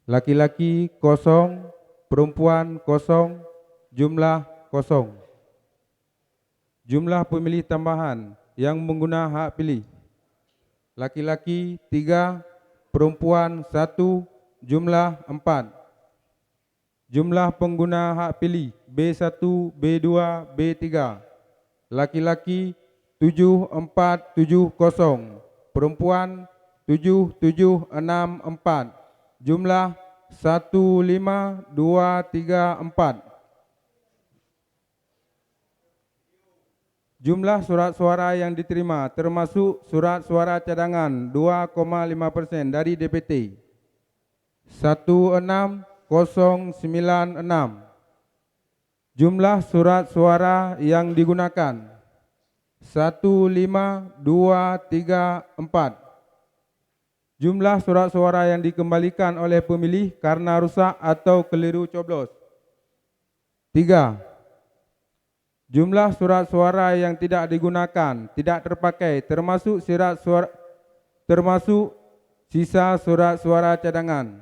Laki-laki kosong, perempuan kosong, jumlah kosong. Jumlah pemilih tambahan yang mengguna hak pilih. Laki-laki 3, perempuan 1, jumlah 4. Jumlah pengguna hak pilih B1, B2, B3. Laki-laki 7470, perempuan 7764. Jumlah 15234. Jumlah surat suara yang diterima termasuk surat suara cadangan 2,5% dari DPT 16096. Jumlah surat suara yang digunakan 15234. Jumlah surat suara yang dikembalikan oleh pemilih karena rusak atau keliru coblos 3. Jumlah surat suara yang tidak digunakan, tidak terpakai, termasuk sisa surat suara cadangan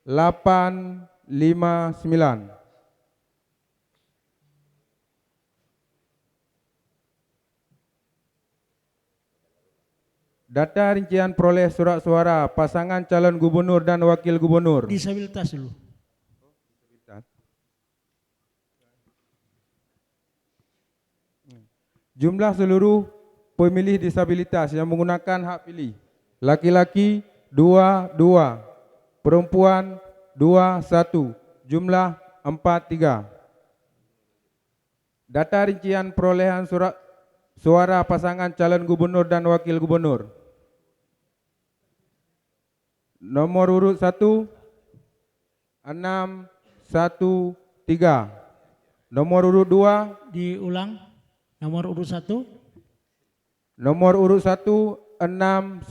859. Data rincian peroleh surat suara pasangan calon gubernur dan wakil gubernur. Disabilitas dulu. Jumlah seluruh pemilih disabilitas yang menggunakan hak pilih. Laki-laki 22, perempuan 21, jumlah 43. Data rincian perolehan surat suara pasangan calon gubernur dan wakil gubernur. Nomor urut 1, 613. Nomor urut 2, Diulang. Nomor urut 1. nomor urut 1, 616.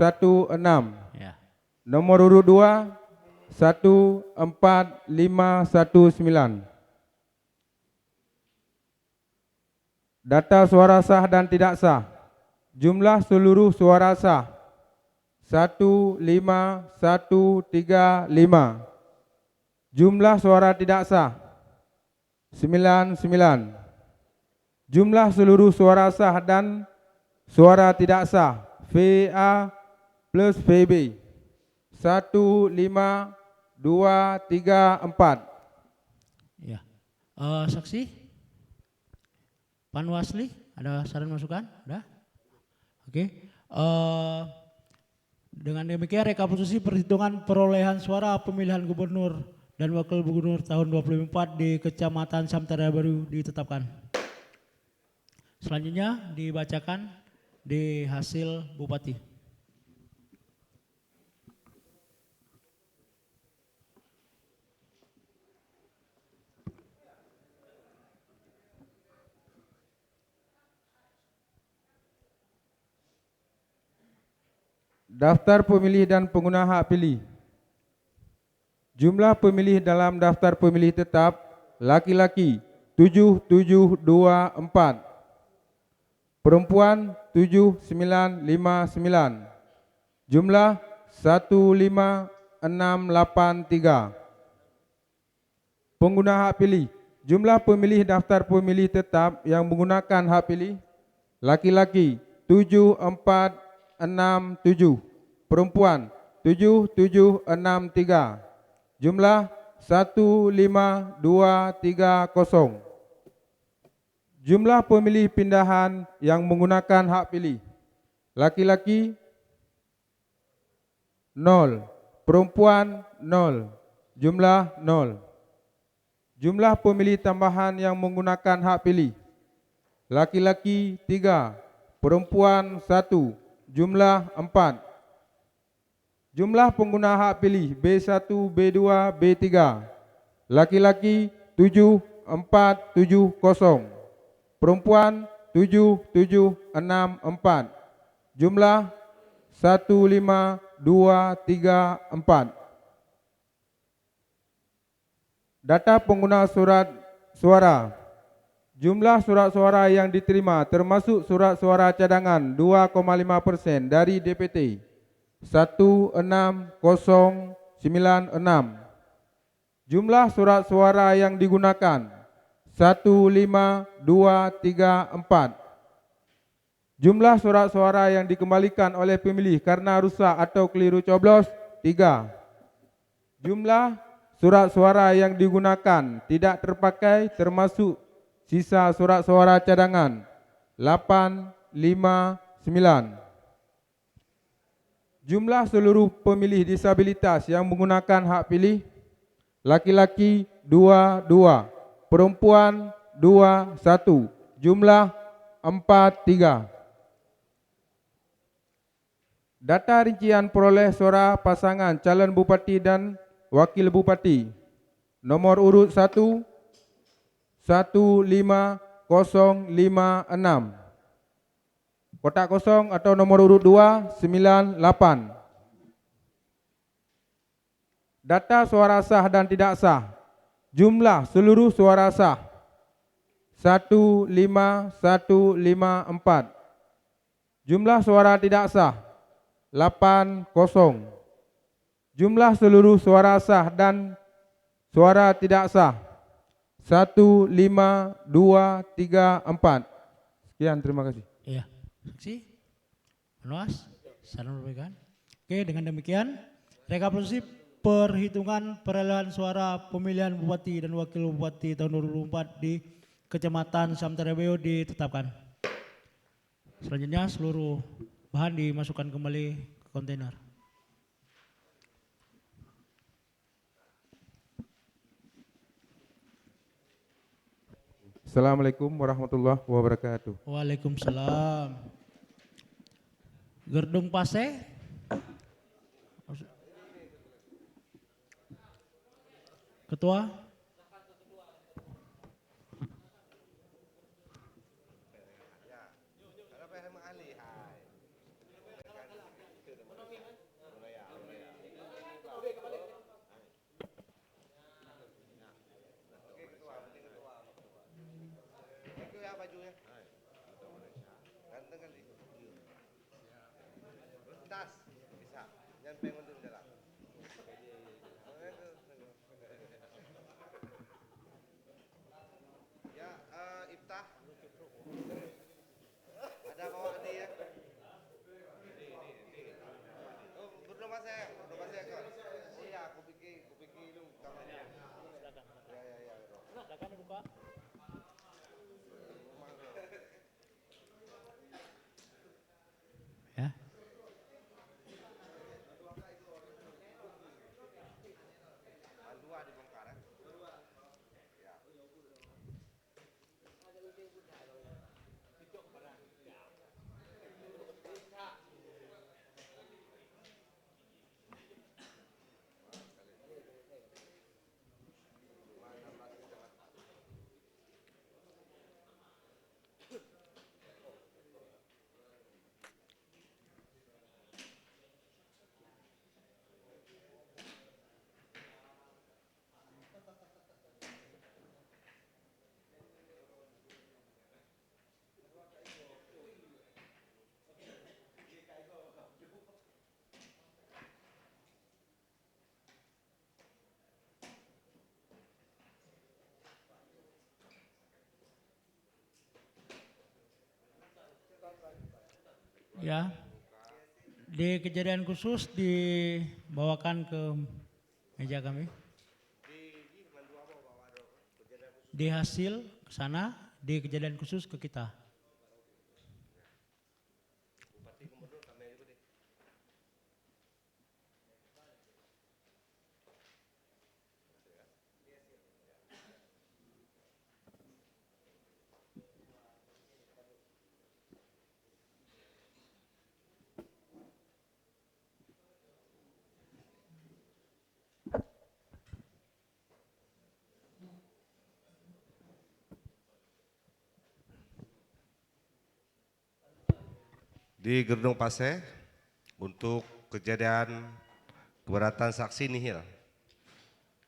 Ya. Nomor urut 2, 14519. Data suara sah dan tidak sah. Jumlah seluruh suara sah 15135. Jumlah suara tidak sah 99. Jumlah seluruh suara sah dan suara tidak sah VA plus VB 15234. Ya. Saksi Panwasli, ada saran masukan? Ada? Oke. Dengan demikian rekapitulasi perhitungan perolehan suara pemilihan gubernur dan wakil gubernur tahun 2024 di Kecamatan Samtara Baru ditetapkan. Selanjutnya dibacakan di hasil Bupati. Daftar pemilih dan pengguna hak pilih. Jumlah pemilih dalam daftar pemilih tetap laki-laki 7724, perempuan 7959, jumlah 15683. Pengguna hak pilih. Jumlah pemilih daftar pemilih tetap yang menggunakan hak pilih laki-laki 7467, perempuan 7763, jumlah 15230. Jumlah pemilih pindahan yang menggunakan hak pilih laki-laki 0, perempuan 0, jumlah 0. Jumlah pemilih tambahan yang menggunakan hak pilih laki-laki 3, perempuan 1, jumlah 4. Jumlah pengguna hak pilih B1, B2, B3. Laki-laki 7470, perempuan 7764. Jumlah 15234. Data pengguna surat suara. Jumlah surat suara yang diterima termasuk surat suara cadangan 2,5% dari DPT 16096, Jumlah surat suara yang digunakan 1, 5, 2, 3, 4. Jumlah surat suara yang dikembalikan oleh pemilih karena rusak atau keliru coblos 3. Jumlah surat suara yang digunakan tidak terpakai termasuk sisa surat suara cadangan 8, 5, 9. Jumlah seluruh pemilih disabilitas yang menggunakan hak pilih laki-laki 2, 2, perempuan 2, 1, jumlah 4, 3. Data rincian peroleh suara pasangan calon bupati dan wakil bupati. Nomor urut 1, 15056. Kotak kosong atau nomor urut 2, 98. Data suara sah dan tidak sah. Jumlah seluruh suara sah 15154. Jumlah suara tidak sah 80. Jumlah seluruh suara sah dan suara tidak sah 15234. Sekian, terima kasih. Iya, saksi, Manuas, saran berbaikan. Oke, dengan demikian rekapitulasi perhitungan perolehan suara pemilihan bupati dan wakil bupati tahun 2024 di Kecamatan Samterabeo ditetapkan. Selanjutnya seluruh bahan dimasukkan kembali ke kontainer. Assalamualaikum warahmatullahi wabarakatuh. Waalaikumsalam. Gerdung Pase. Ketua. Ya. Ya, di kejadian khusus dibawakan ke meja kami. Di hasil ke sana, di kejadian khusus ke kita. Di Gerdung Pase untuk kejadian keberatan saksi nihil,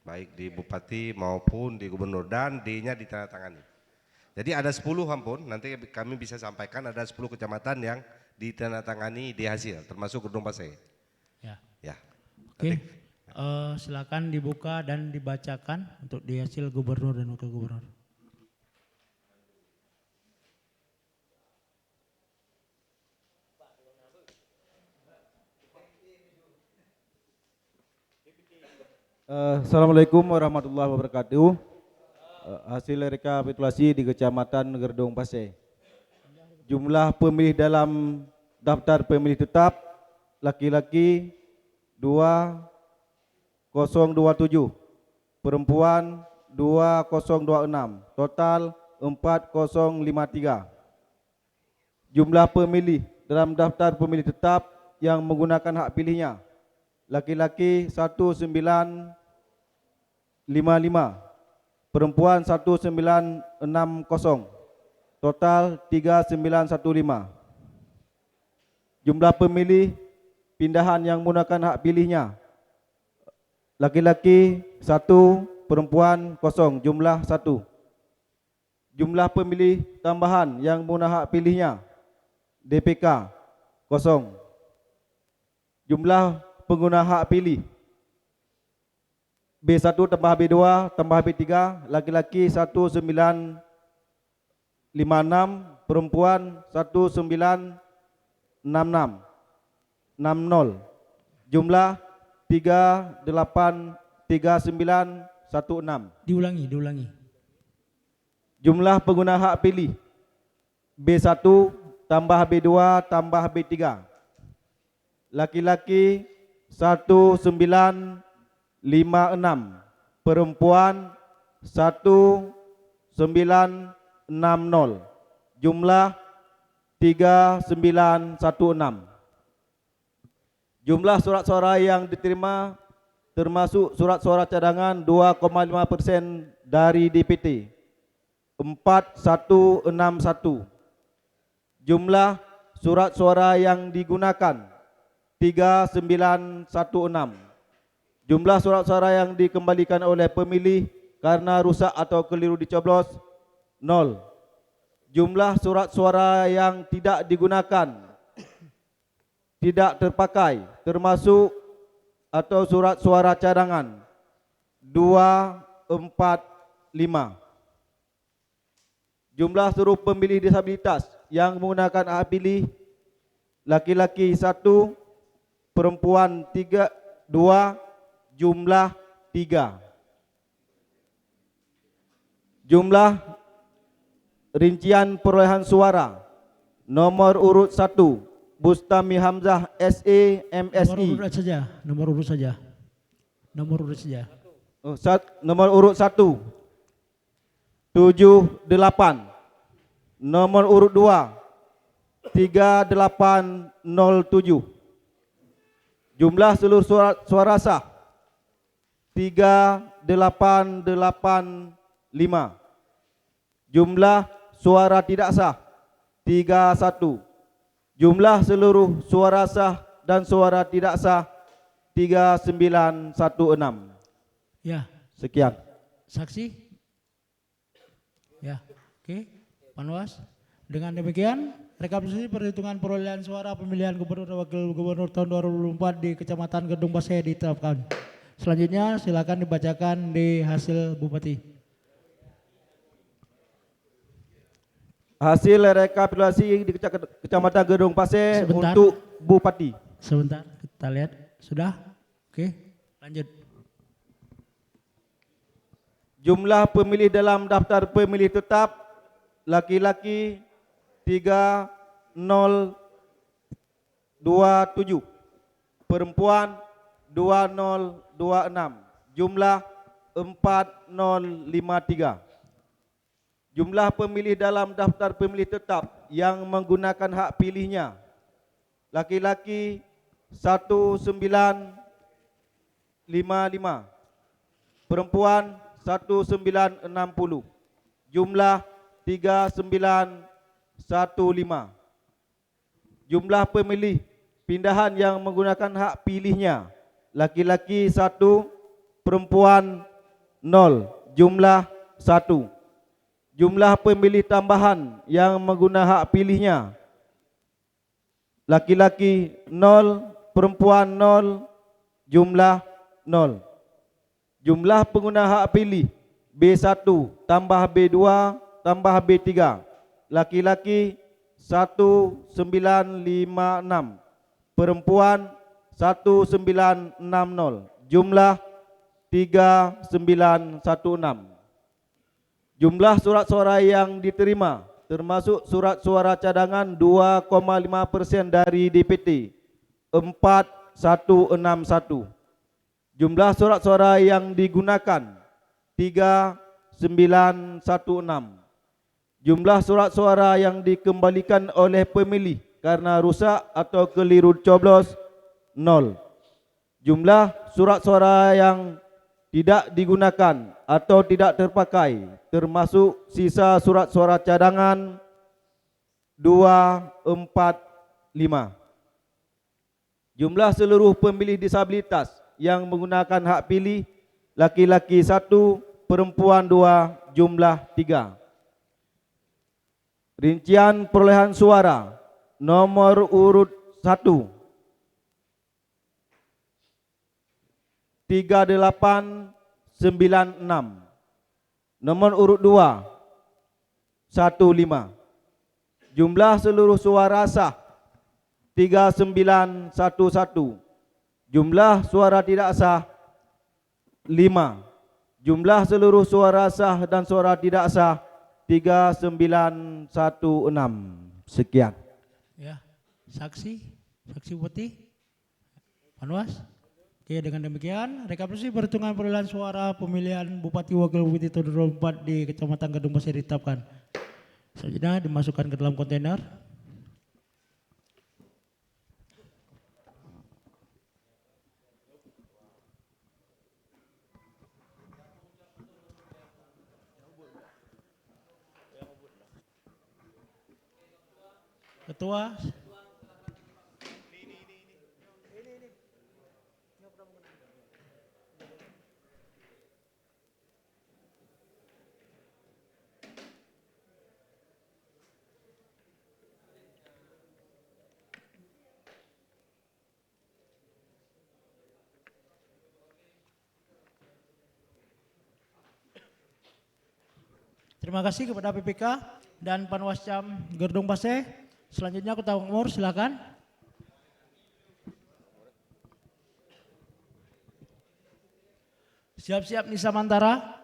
baik di Bupati maupun di Gubernur, dan D-nya ditandatangani. Jadi ada 10 ampun, nanti kami bisa sampaikan ada 10 kecamatan yang ditandatangani di hasil, termasuk Gerdung Pase. Ya. Ya. Oke. Silakan dibuka dan dibacakan untuk di hasil gubernur dan wakil gubernur. Assalamualaikum warahmatullahi wabarakatuh. Hasil rekapitulasi di Kecamatan Gerdong Pasir. Jumlah pemilih dalam daftar pemilih tetap laki-laki 2027, perempuan 2026, total 4053. Jumlah pemilih dalam daftar pemilih tetap yang menggunakan hak pilihnya laki-laki 1955, perempuan 1960, total 3915. Jumlah pemilih pindahan yang menggunakan hak pilihnya laki-laki 1, perempuan 0, jumlah 1. Jumlah pemilih tambahan yang menggunakan hak pilihnya DPK 0. Jumlah pengguna hak pilih B1 tambah B2 tambah B3 laki-laki 1956, perempuan 1960, jumlah 383916. Diulangi. Jumlah pengguna hak pilih B1 tambah B2 tambah B3 laki-laki 1956, perempuan 1960, jumlah 3916. Jumlah surat suara yang diterima termasuk surat suara cadangan 2,5% dari DPT 4161. Jumlah surat suara yang digunakan 3916. Jumlah surat suara yang dikembalikan oleh pemilih karena rusak atau keliru dicoblos 0. Jumlah surat suara yang tidak digunakan, tidak terpakai, termasuk atau surat suara cadangan 245. Jumlah seluruh pemilih disabilitas yang menggunakan hak pilih laki-laki 1, perempuan 2, jumlah 3. Jumlah rincian perolehan suara nomor urut 1 Bustami Hamzah SE MSI. Nomor urut saja. Nomor urut 1 78. Nomor urut 2 3807. Jumlah seluruh suara sah 3885. Jumlah suara tidak sah 31. Jumlah seluruh suara sah dan suara tidak sah 3916. Ya. Sekian. Saksi? Ya. Oke. Panwas. Dengan demikian, rekapitulasi perhitungan perolehan suara pemilihan gubernur dan wakil gubernur tahun 2024 di Kecamatan Gerdong Pasir ditetapkan. Selanjutnya silakan dibacakan di hasil Bupati. Hasil rekapitulasi di Kecamatan Gerdong Pasir Sebentar. untuk Bupati. Sebentar, kita lihat. Sudah? Oke, lanjut. Jumlah pemilih dalam daftar pemilih tetap laki-laki 3027, perempuan 2026, jumlah 4053. Jumlah pemilih dalam daftar pemilih tetap yang menggunakan hak pilihnya laki-laki 1955, perempuan 1960, jumlah 3915. Jumlah pemilih pindahan yang menggunakan hak pilihnya laki-laki 1, perempuan 0, jumlah 1. Jumlah pemilih tambahan yang menggunakan hak pilihnya laki-laki 0, perempuan 0, jumlah 0. Jumlah pengguna hak pilih B1 tambah B2 tambah B3. Laki-laki 1956, perempuan 1960. Jumlah 3916. Jumlah surat suara yang diterima termasuk surat suara cadangan 2,5% dari DPT 4161. Jumlah surat suara yang digunakan 3916. Jumlah surat suara yang dikembalikan oleh pemilih karena rusak atau keliru coblos 0. Jumlah surat suara yang tidak digunakan atau tidak terpakai termasuk sisa surat suara cadangan 245. Jumlah seluruh pemilih disabilitas yang menggunakan hak pilih laki-laki 1, perempuan 2, jumlah 3. Rincian perolehan suara nomor urut 1 3896. Nomor urut 2 15. Jumlah seluruh suara sah 3911. Jumlah suara tidak sah 5. Jumlah seluruh suara sah dan suara tidak sah 3916. Sekian. Ya, saksi Bupati Panwas. Oke, dengan demikian rekapitulasi perhitungan perolehan suara pemilihan Bupati Wakil Bupati tahun 2024 di Kecamatan Gadung Pasir ditetapkan. Selanjutnya dimasukkan ke dalam kontainer. Ketua. Terima kasih kepada PPK dan Panwascam Gadung Pasir. Selanjutnya Kota Umur, silakan. Siap-siap Nisa Mantara.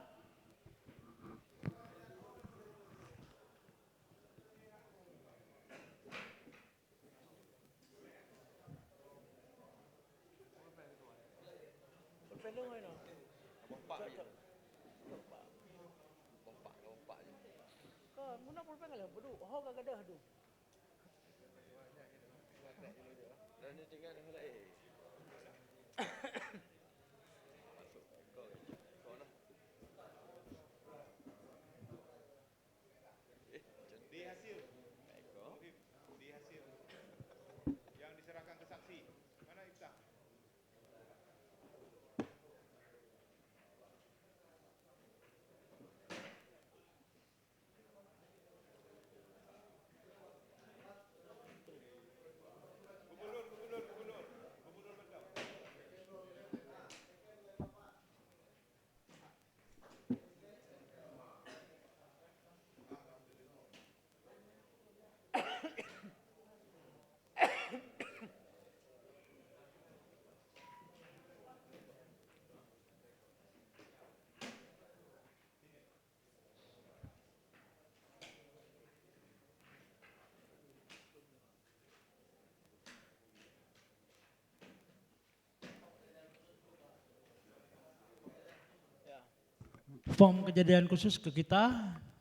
Form kejadian khusus ke kita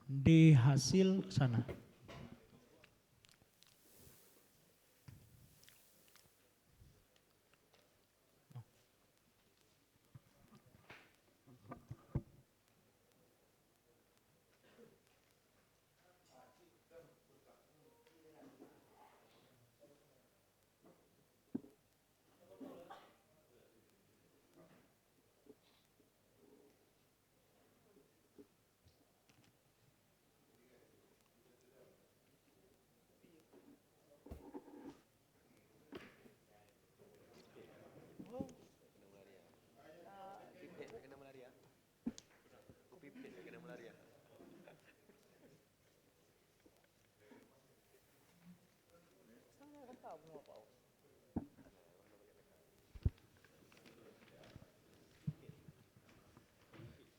di hasil sana.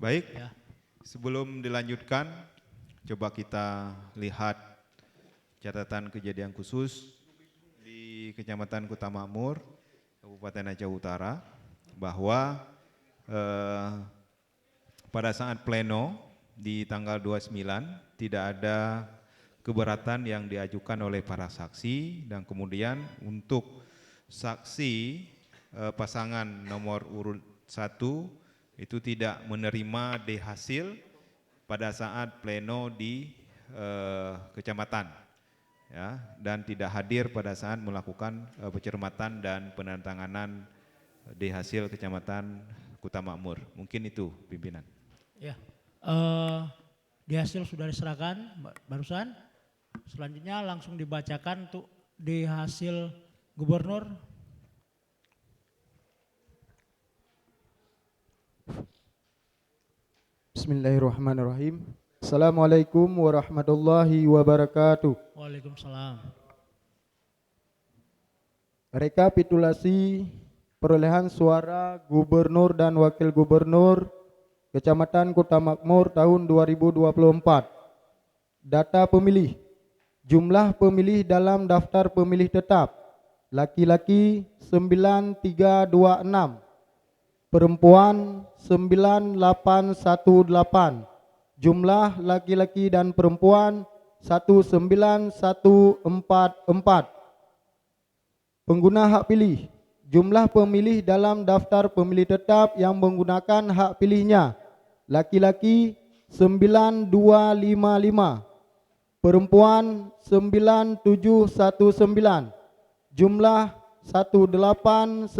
Baik, Ya. sebelum dilanjutkan, coba kita lihat catatan kejadian khusus di Kecamatan Kota Makmur, Kabupaten Aceh Utara, bahwa pada saat pleno di tanggal 29 tidak ada keberatan yang diajukan oleh para saksi, dan kemudian untuk saksi pasangan nomor urut 1 itu tidak menerima D hasil pada saat pleno di kecamatan, ya, dan tidak hadir pada saat melakukan pencermatan dan penandatanganan D hasil Kecamatan Kota Makmur. Mungkin itu pimpinan. Ya. Di hasil sudah diserahkan barusan. Selanjutnya langsung dibacakan untuk di hasil gubernur. Bismillahirrahmanirrahim. Assalamualaikum warahmatullahi wabarakatuh. Waalaikumsalam. Rekapitulasi perolehan suara gubernur dan wakil gubernur Kecamatan Kota Makmur tahun 2024. Data pemilih. Jumlah pemilih dalam daftar pemilih tetap. Laki-laki 9326. Perempuan 9818. Jumlah laki-laki dan perempuan 19144. Pengguna hak pilih. Jumlah pemilih dalam daftar pemilih tetap yang menggunakan hak pilihnya. Laki-laki 9255. Perempuan 9719. Jumlah 18974.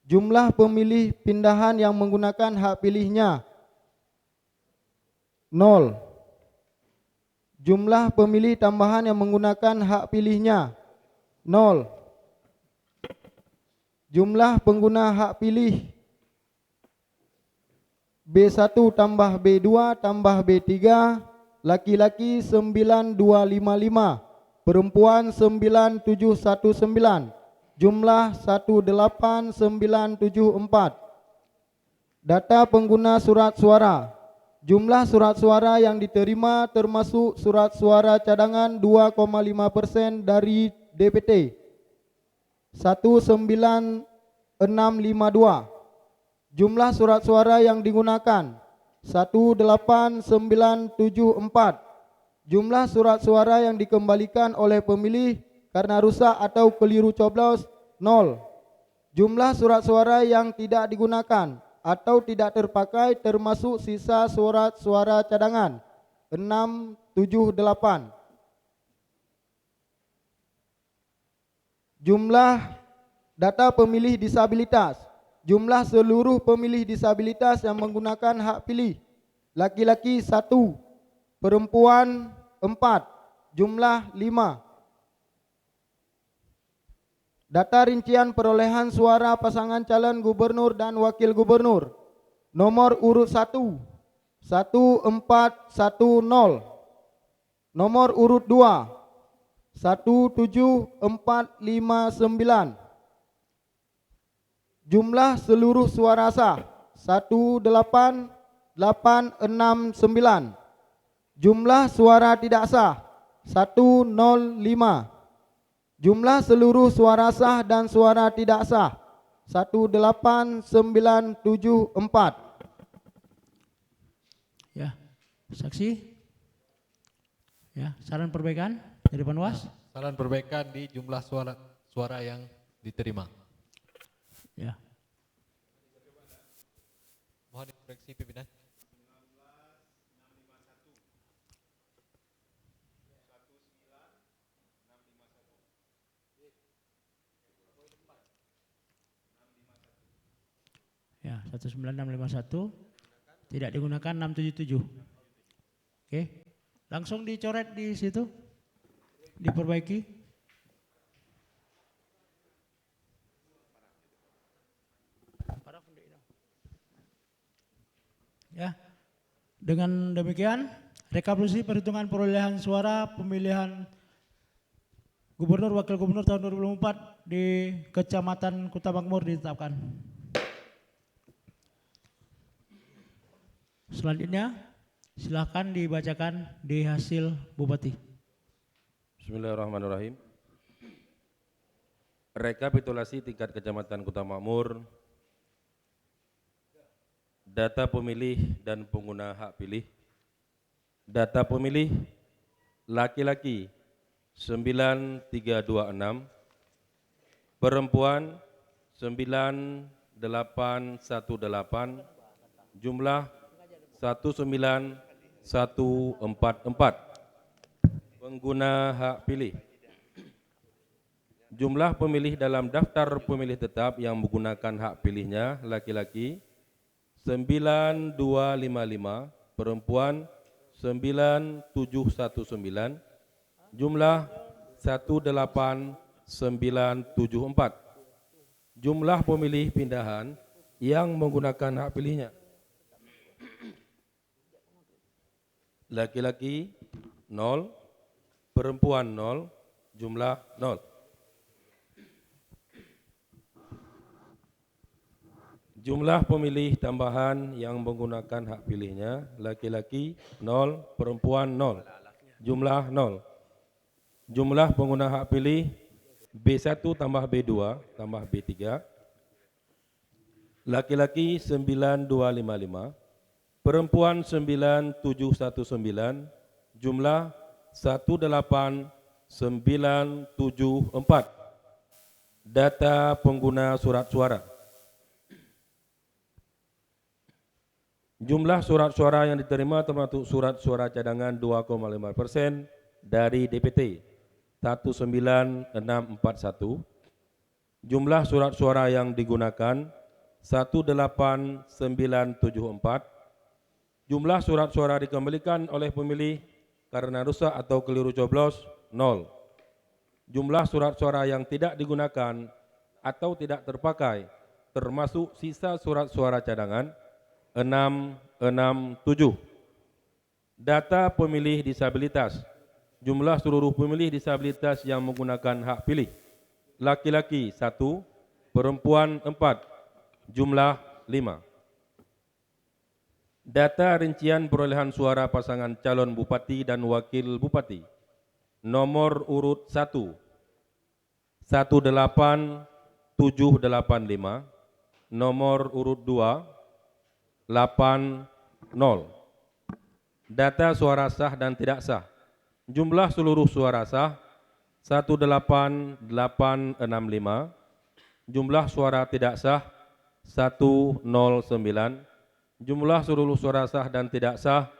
Jumlah pemilih pindahan yang menggunakan hak pilihnya 0. Jumlah pemilih tambahan yang menggunakan hak pilihnya 0. Jumlah pengguna hak pilih B1 tambah B2 tambah B3, laki-laki 9255, perempuan 9719, jumlah 18974. Data pengguna surat suara. Jumlah surat suara yang diterima termasuk surat suara cadangan 2,5% dari DPT 19652. Jumlah surat suara yang digunakan 18974. Jumlah surat suara yang dikembalikan oleh pemilih karena rusak atau keliru coblos 0. Jumlah surat suara yang tidak digunakan atau tidak terpakai termasuk sisa surat suara cadangan 678. Jumlah data pemilih disabilitas. Jumlah seluruh pemilih disabilitas yang menggunakan hak pilih. Laki-laki 1, perempuan 4, jumlah 5. Data rincian perolehan suara pasangan calon gubernur dan wakil gubernur. Nomor urut 1, 1410. Nomor urut 2, 17459. Jumlah seluruh suara sah 18869. Jumlah suara tidak sah 105. Jumlah seluruh suara sah dan suara tidak sah 18974. Ya, saksi. Ya, saran perbaikan dari Panwas. Saran perbaikan di jumlah suara yang diterima. Ya. Mohon dikoreksi pimpinan. Ya, 19651 tidak digunakan 677. Oke. Langsung dicoret di situ. Diperbaiki. Ya. Dengan demikian, rekapitulasi perhitungan perolehan suara pemilihan Gubernur Wakil Gubernur tahun 2004 di Kecamatan Kuta Makmur ditetapkan. Selanjutnya silakan dibacakan di hasil Bupati. Bismillahirrahmanirrahim. Rekapitulasi tingkat Kecamatan Kuta Makmur, data pemilih dan pengguna hak pilih. Data pemilih laki-laki 9326, perempuan 9818, jumlah 19144. Pengguna hak pilih. Jumlah pemilih dalam daftar pemilih tetap yang menggunakan hak pilihnya laki-laki 9255, perempuan 9719, jumlah 18974. Jumlah pemilih pindahan yang menggunakan hak pilihnya laki-laki 0, perempuan 0, jumlah 0. Jumlah pemilih tambahan yang menggunakan hak pilihnya laki-laki 0, perempuan 0, jumlah 0. Jumlah pengguna hak pilih B1 tambah B2 tambah B3, laki-laki 9255, perempuan 9719, jumlah 18974. Data pengguna surat suara. Jumlah surat suara yang diterima termasuk surat suara cadangan 2,5% dari DPT 19641. Jumlah surat suara yang digunakan 18974. Jumlah surat suara dikembalikan oleh pemilih karena rusak atau keliru coblos 0. Jumlah surat suara yang tidak digunakan atau tidak terpakai termasuk sisa surat suara cadangan 667. Data pemilih disabilitas. Jumlah seluruh pemilih disabilitas yang menggunakan hak pilih. Laki-laki 1, perempuan 4, jumlah 5. Data rincian perolehan suara pasangan calon bupati dan wakil bupati. Nomor urut 1, 18785. Nomor urut 2, 80. Data suara sah dan tidak sah. Jumlah seluruh suara sah 18865. Jumlah suara tidak sah 109. Jumlah seluruh suara sah dan tidak sah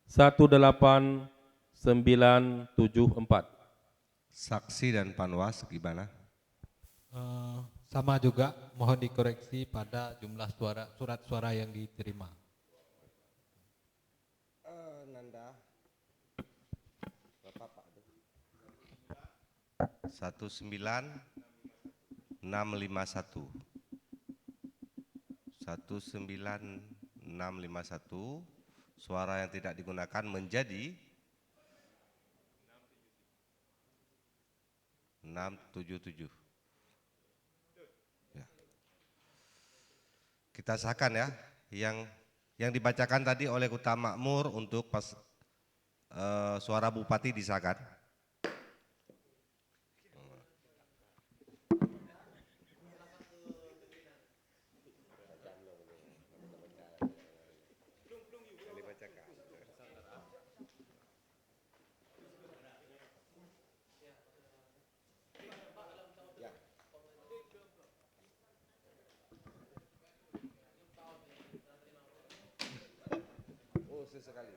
18974. Saksi dan panwas gimana? Sama juga, mohon dikoreksi pada jumlah surat suara yang diterima. Nanda. Bapak Pak. 19651. 19651. Suara yang tidak digunakan menjadi 677. Ya. Kita sahkan ya, yang dibacakan tadi oleh Kuta Makmur untuk suara bupati disahkan. Sesekali.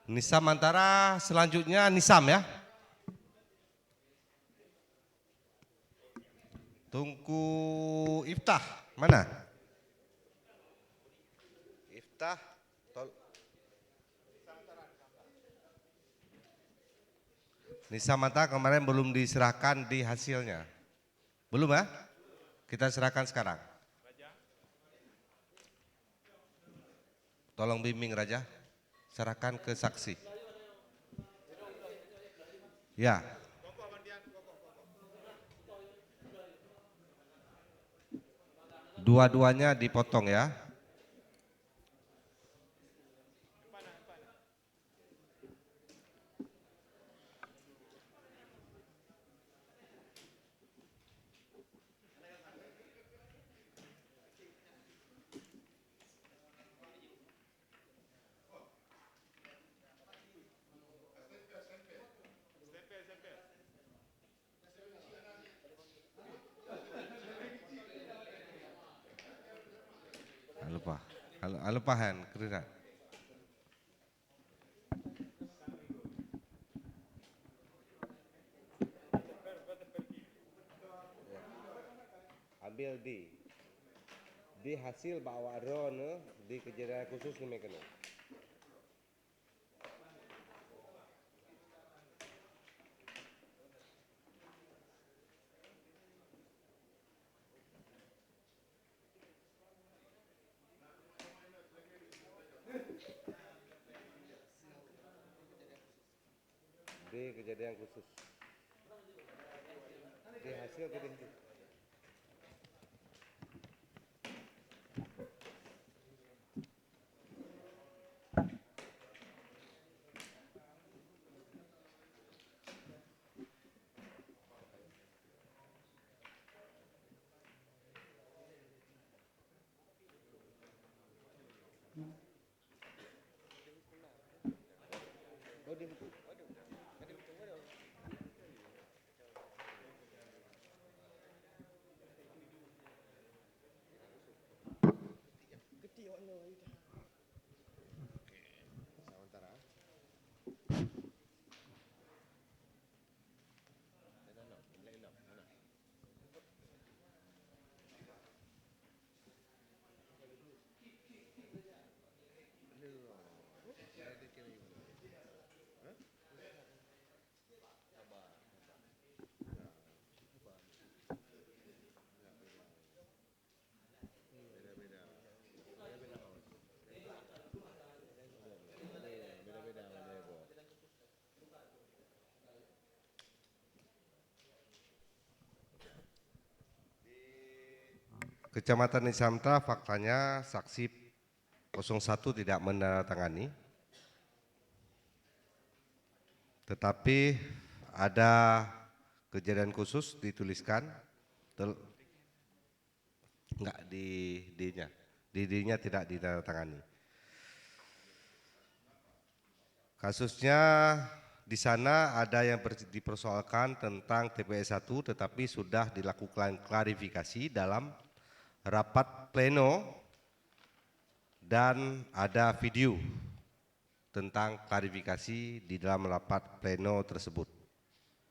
Nisam antara selanjutnya Nisam ya. Tungku Iftah mana? Iftah. Nisam antara kemarin belum diserahkan di hasilnya. Belum ya? Kita serahkan sekarang. Tolong bimbing Raja, serahkan ke saksi. Ya. Dua-duanya dipotong ya. Alupahan, kerana. Ambil di hasil bawa drone di kejadian khusus ni mereka. Di kejadian khusus. Di hasil kejadian. Kecamatan Nisamta faktanya saksi 01 tidak menandatangani, tetapi ada kejadian khusus dituliskan, enggak di D-nya tidak ditandatangani. Kasusnya di sana ada yang dipersoalkan tentang TPS 1, tetapi sudah dilakukan klarifikasi dalam rapat pleno dan ada video tentang klarifikasi di dalam rapat pleno tersebut.